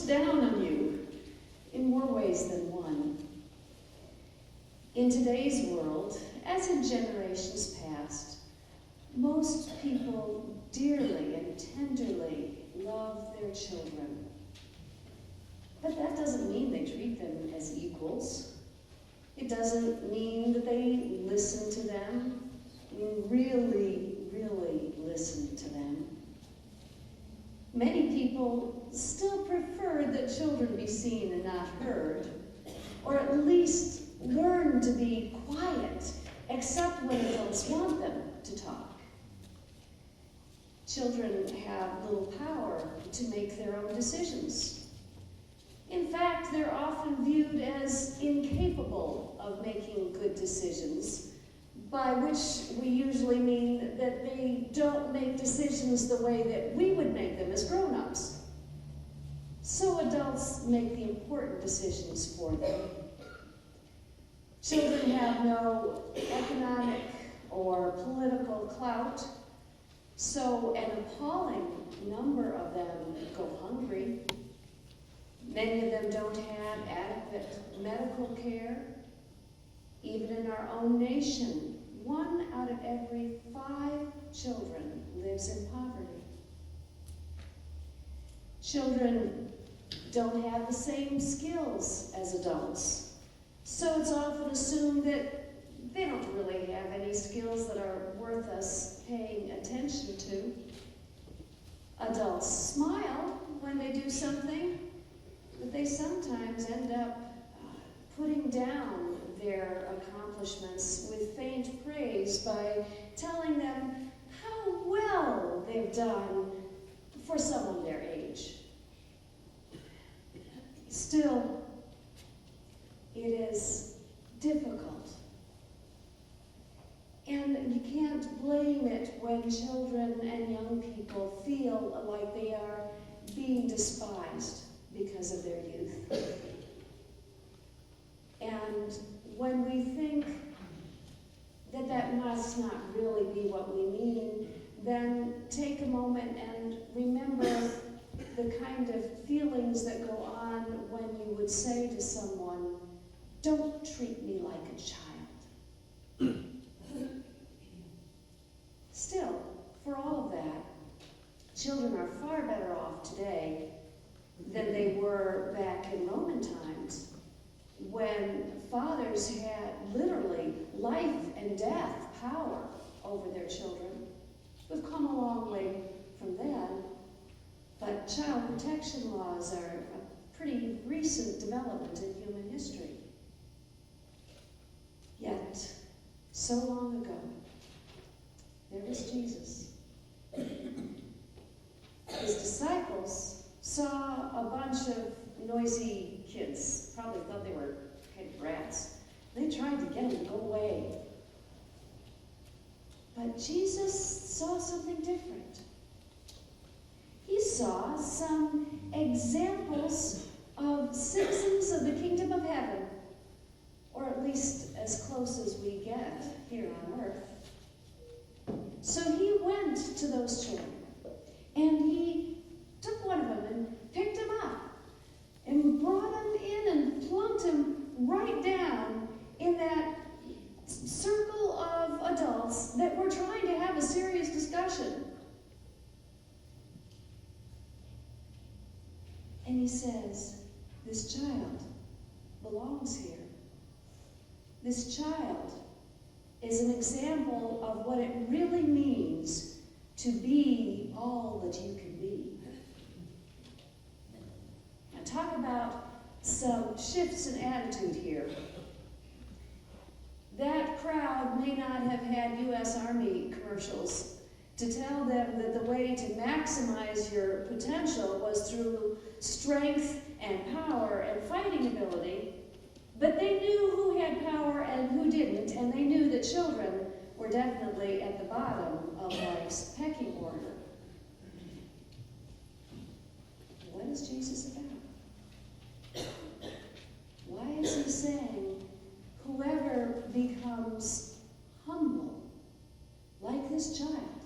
down on you in more ways than one. In today's world, as in generations past, most people dearly and tenderly love their children. But that doesn't mean they treat them as equals. It doesn't mean that they listen to them. I mean, really, really listen to them. Many people still prefer that children be seen and not heard, or at least learn to be quiet, except when adults want them to talk. Children have little power to make their own decisions. In fact, they're often viewed as incapable of making good decisions, by which we usually mean that they don't make decisions the way that we would make them as grown-ups. So adults make the important decisions for them. Children have no economic or political clout, so an appalling number of them go hungry. Many of them don't have adequate medical care. Even in our own nation, 1 out of every 5 children lives in poverty. Children don't have the same skills as adults, so it's often assumed that they don't really have any skills that are worth us paying attention to. Adults smile when they do something, but they sometimes end up putting down their accomplishments with faint praise by telling them how well they've done for someone their age. Still, it is difficult. And you can't blame it when children and young people feel like they are being despised because of their youth. And when we think that that must not really be what we mean, then take a moment and remember the kind of feelings that go on when you would say to someone, "Don't treat me like a child." Still, for all of that, children are far better off today than they were back in Roman times, when fathers had literally life and death power over their children. We've come a long way from then, but child protection laws are a pretty recent development in human history. Yet, so long ago, there was Jesus. His disciples saw a bunch of noisy kids, probably thought they were kind of brats. They tried to get them to go away. But Jesus saw something different. He saw some examples of citizens of the kingdom of heaven, or at least as close as we get here on earth. So he went to those children, and he took one of them and picked him up and brought him in and plunked him right down in that circle of adults that were trying to have a serious discussion. And he says, "This child belongs here. This child is an example of what it really means to be all that you can be." Now talk about some shifts in attitude here. That crowd may not have had U.S. Army commercials to tell them that the way to maximize your potential was through strength and power and fighting ability, but they knew who had power and who didn't, and they knew that children were definitely at the bottom of life's pecking order. What is Jesus about? Why is he saying, whoever becomes humble, like this child,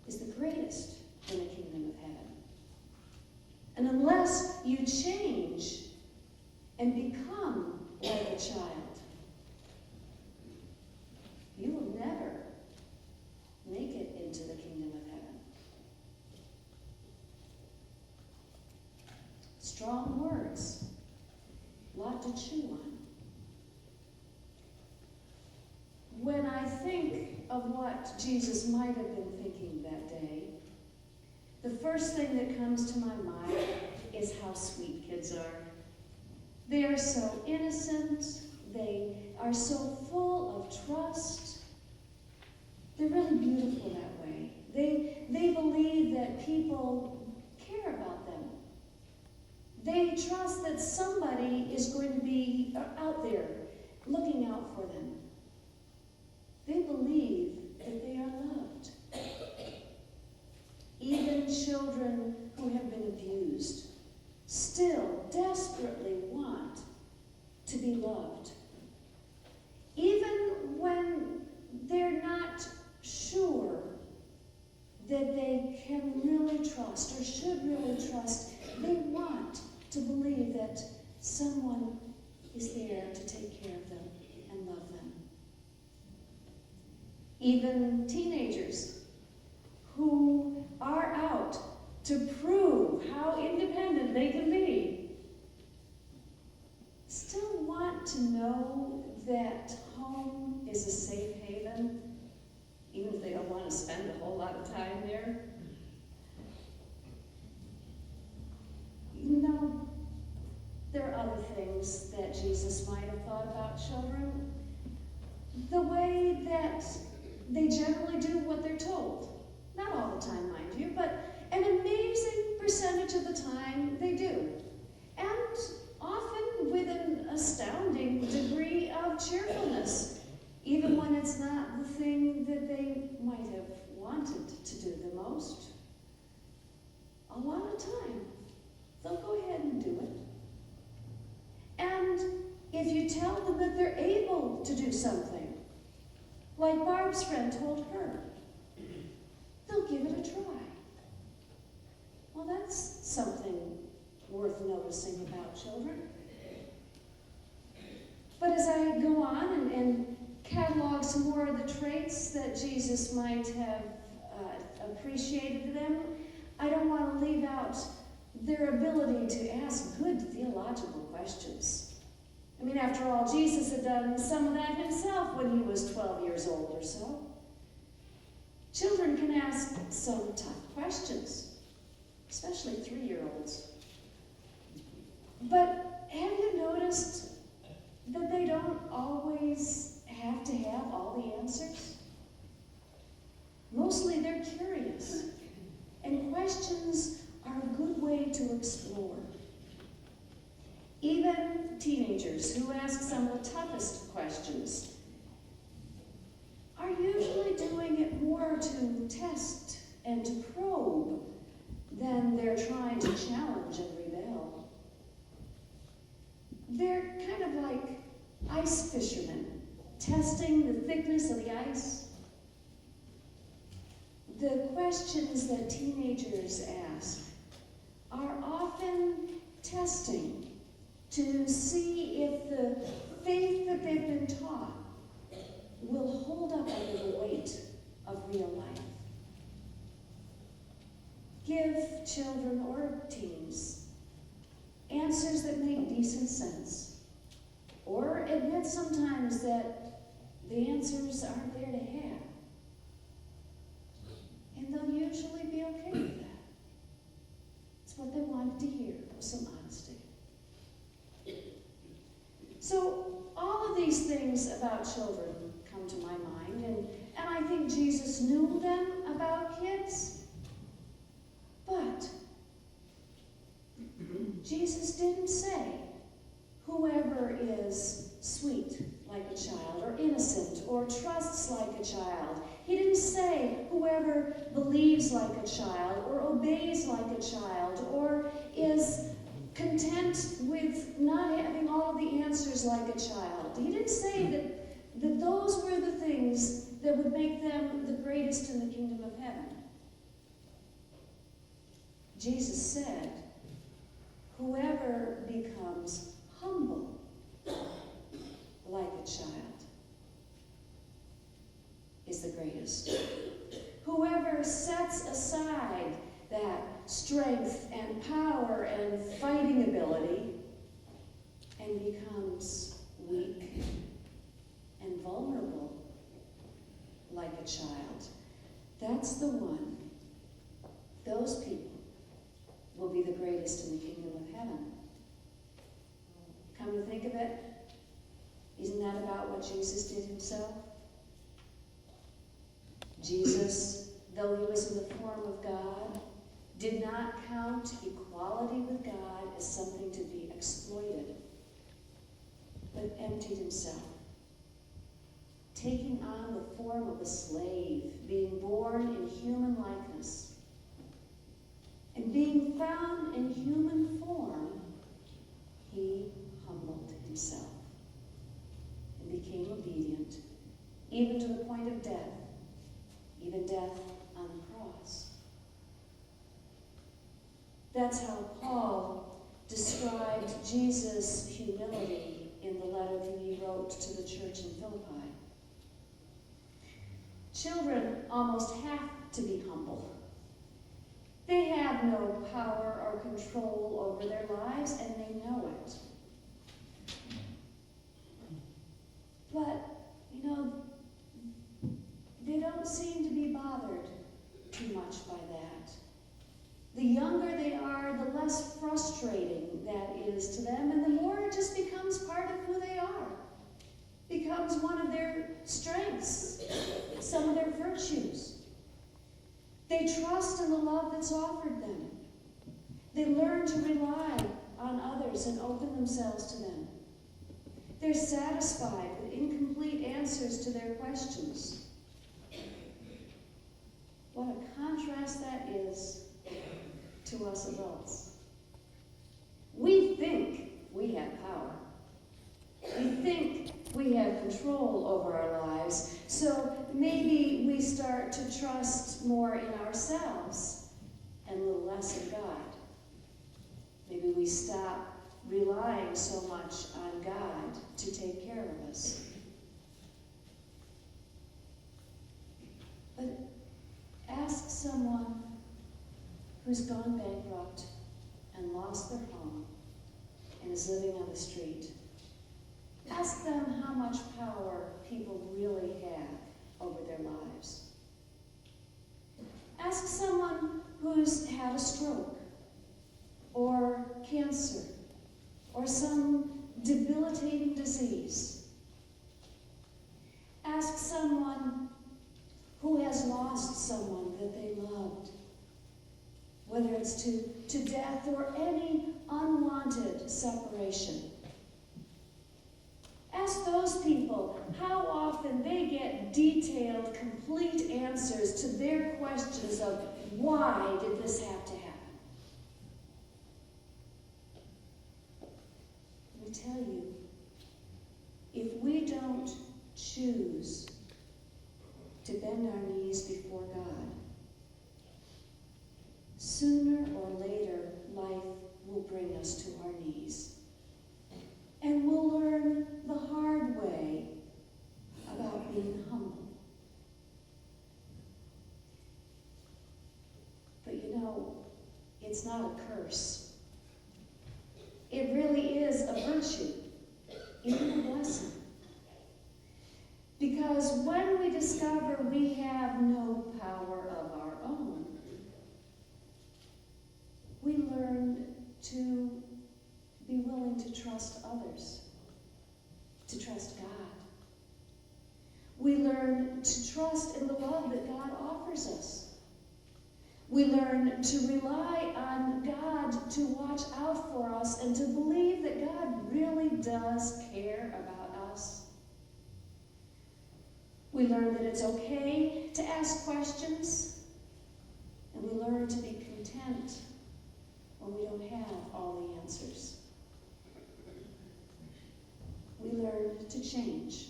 is the greatest in the kingdom of heaven? And unless to chew on. When I think of what Jesus might have been thinking that day, the first thing that comes to my mind is how sweet kids are. They are so innocent. They are so full of trust. They're really beautiful that way. They believe that people care about them. They trust that somebody is going to be out there looking out for them. They believe that they are loved. Even children who have been abused still desperately want to be loved. Even when they're not sure that they can really trust or should really trust, they want to believe that someone is there to take care of them and love them. Even teenagers who are out to prove how independent they can be still want to know that home is a safe haven, even if they don't want to spend a whole lot of time there. You know, there are other things that Jesus might have thought about children. The way that they generally do what they're told. Not all the time, mind you, but an amazing percentage of the time they do. And often with an astounding degree of cheerfulness, even when it's not the thing that they might have wanted to do the most. A lot of time, they'll go ahead and do it. And if you tell them that they're able to do something, like Barb's friend told her, they'll give it a try. Well, that's something worth noticing about children. But as I go on and catalog some more of the traits that Jesus might have appreciated in them, I don't want to leave out their ability to ask good theological questions. I mean, after all, Jesus had done some of that himself when he was 12 years old or so. Children can ask some tough questions, especially 3-year-olds. But have you noticed that they don't always have to have all the answers? Mostly they're curious, and questions are a good way to explore. Even teenagers who ask some of the toughest questions are usually doing it more to test and to probe than they're trying to challenge and rebel. They're kind of like ice fishermen, testing the thickness of the ice. The questions that teenagers ask are often testing to see if the faith that they've been taught will hold up under the weight of real life. Give children or teens answers that make decent sense, or admit sometimes that the answers aren't there to have. And they'll usually be okay with that. It's what they wanted to hear, with some honesty. So all of these things about children come to my mind, and I think Jesus knew them about kids. But Jesus didn't say whoever is sweet like a child, or innocent, or trusts like a child. He didn't say whoever believes like a child, or obeys like a child, or is content with not having all the answers like a child. He didn't say that those were the things that would make them the greatest in the kingdom of heaven. Jesus said, whoever becomes humble like a child is the greatest. Whoever sets aside that strength and power and fighting ability and becomes that's the one, those people will be the greatest in the kingdom of heaven. Come to think of it, isn't that about what Jesus did himself? Jesus, though he was in the form of God, did not count equality with God as something to be exploited, but emptied himself, taking on the form of a slave, being born in human likeness, and being found in human form, he humbled himself and became obedient, even to the point of death, even death on the cross. That's how Paul described Jesus' humility in the letter that he wrote to the church in Philippi. Children almost have to be humble. They have no power or control over their lives, and they know it. But, they don't seem to be bothered too much by that. The younger they are, the less frustrating that is to them, and the more it just becomes part of who they are. Becomes one of their strengths, some of their virtues. They trust in the love that's offered them. They learn to rely on others and open themselves to them. They're satisfied with incomplete answers to their questions. What a contrast that is to us adults. We think we have power. We think we have control over our lives, so maybe we start to trust more in ourselves and a little less in God. Maybe we stop relying so much on God to take care of us. But ask someone who's gone bankrupt and lost their home and is living on the street. Ask them how much power people really have over their lives. Ask someone who's had a stroke or cancer or some debilitating disease. Ask someone who has lost someone that they loved, whether it's to death or any unwanted separation. Ask those people how often they get detailed, complete answers to their questions of why did this have to happen. Let me tell you, if we don't choose to bend our knees before God, sooner or later life will bring us to our knees. And we'll learn the hard way about being humble. But it's not a curse. It really is a virtue, even a blessing. Because when we discover we have no power of our own, we learn to be willing to trust others, to trust God. We learn to trust in the love that God offers us. We learn to rely on God to watch out for us and to believe that God really does care about us. We learn that it's okay to ask questions, and we learn to be content when we don't have all the answers. We learn to change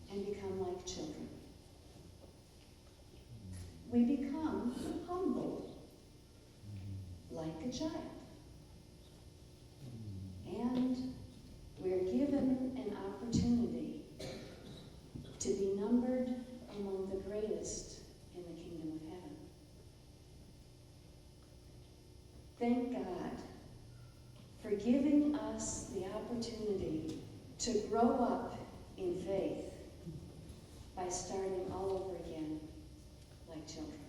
and become like children. We become humble like a child. And we're given an opportunity to be numbered among the greatest in the kingdom of heaven. Thank God for giving us the opportunity to grow up in faith by starting all over again like children.